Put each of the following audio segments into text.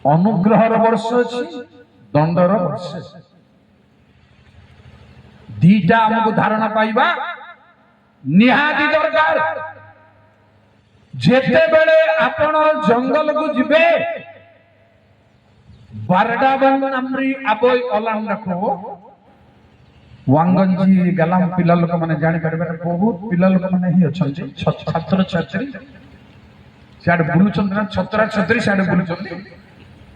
अनुग्रहर वर्ष अच्छी दंडर वर्ष दीटा आमको धारणा पाइबा निहाती दरकार। जेते बेले आपण जंगल को जिबे बारडाबन नामरी आबोय अलाम रखो वांगंजी गलाम पिला लोक माने जानि परबे बहुत पिला लोक माने ही अछंती छात्र छात्री साड बुलु चंद्र छत्र छत्री साड बुलु चंद्र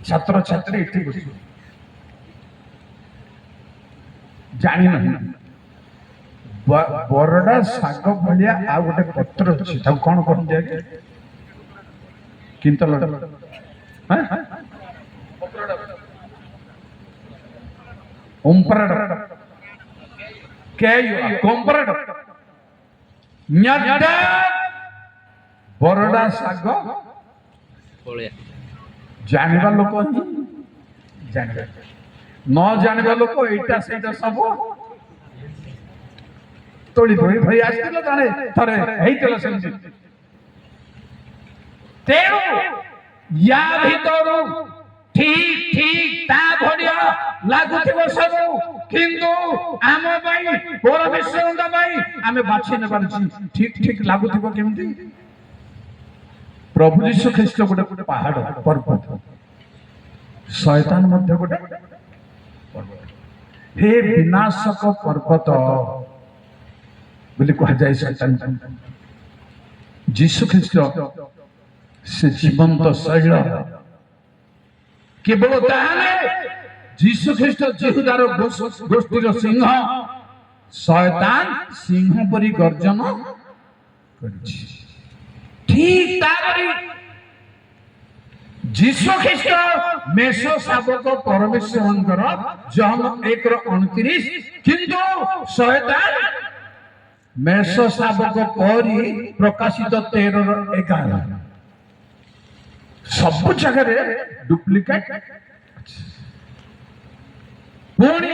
छात्र छात्री इति बस जानि न बरडा साग भलिया आ गोटे पत्र अछि त कोन कोन जाय किंतल हां उम्परड केयो कोम्परड न्यादा बरडा साग बोले जानबा लोक जानबा न जानबा लोक एटा सेटा सब तोड़ी तोड़ी भई आस्तिल जाने थरे हेइतल सेमति तेरो या भीतरु ठीक ठीक ता भडिया लागुथिबो सब किंतु आम भाई पूरा विश्वंदा भाई आमे बाछि ने पारछि ठीक ठीक लागुथिबो केमति प्रभु यीशु ख्रीष्ट गोटे गोटे पहाड़ पर्वत शैतान मध्य गोटे हे विनाशक पर्वत बोली कहा जाए शैतान यीशु ख्रीष्ट से जीवंत शैल केवल ताहाले यीशु ख्रीष्ट जिहुदार गोष्ठीर सिंह शैतान सिंह परी गर्जन करछि ठीक तापरी यीशु ख्रीष्ट मेषो शावक परमेश्वरंकर जहन 1:29 किंतु शैतान मेषो शावक परी प्रकाशित 13:11 सब जगह डुप्लिकेट पुणी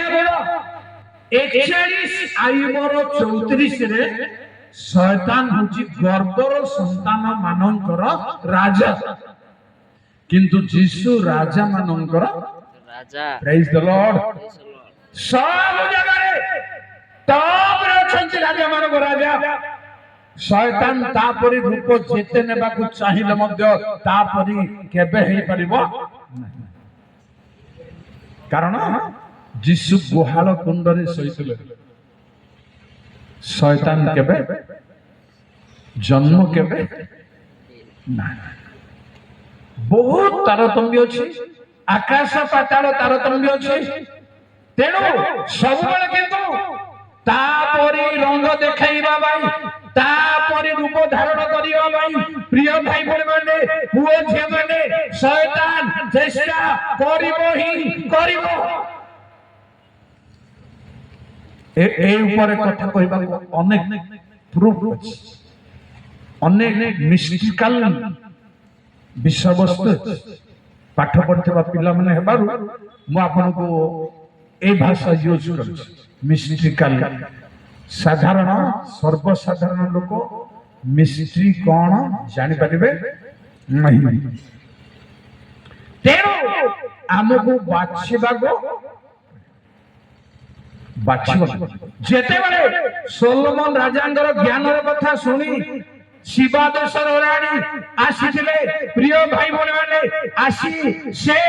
41 आईबर 34 रे शैतान होची गर्भर संतान मानकर राजा किंतु यीशु राजा मानकर राजा प्रेज द लॉर्ड सब जगह टॉप रे छंती राजा मानकर राजा शैतान तापरी रूप जेते नेबा को चाहिले मध्य तापरी केबे हेई परिबो कारण यीशु गुहाल कुंडरे सहितले शैतान केबे जन्म केबे ना बहुत तारतम्य अछि आकाश पाताल तारतम्य अछि तेणु सब बेले किंतु तापरी रंग देखाइबा भाई तापरी रूप धारण करिबा भाई प्रिय भाई बोले माने पुओ झे माने शैतान चेष्टा करिबो ही करिबो ए ऊपर कथा कहबा अनेक प्रूफ अछि अनेक मिस्टिकल विषय वस्तु पाठ पढ़िबा पिला माने हेबारु मु आपन को ए भाषा यूज करू मिस्टिकल साधारण सर्वसाधारण लोक मिस्ट्री कौन जानि परिबे नहीं तेरो हमको बाछिबा जेते बेले सोलोमन राजांगर ज्ञानर कथा सुनी शिवा देशर रानी आसीथिले प्रिय भाई बोले माने आसी से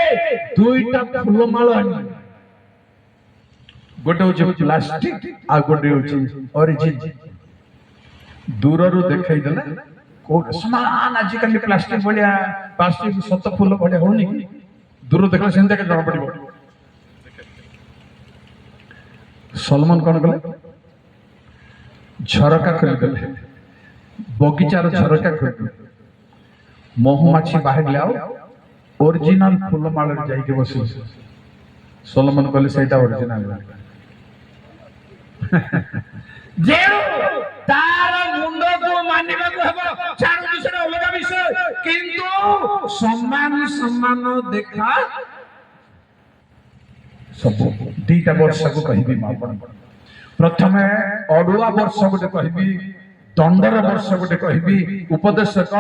दुईटा फूलमाल आनी गोटे होची प्लास्टिक आ गोटे होची ओरिजिन दूररु देखाई देले को समान आज काली प्लास्टिक बलिया प्लास्टिक सत फूल बलिया होनी दूर देखले सेंते के जण पड़िबो सलमान कोन गले झरका खोल देले बगीचार झरका खोल देले महुमाछी बाहर लाओ ओरिजिनल फूलमाल जाई के बसी सलमान कहले सेटा ओरिजिनल जेउ तार मुंड को मानिबा को हबो चार विषय अलग विषय किंतु सम्मान सम्मान देखा सब दीटा वर्ष को कहबी मापन प्रथमे अडुआ वर्ष गोटे कहबी दंडर वर्ष गोटे कहबी उपदेशक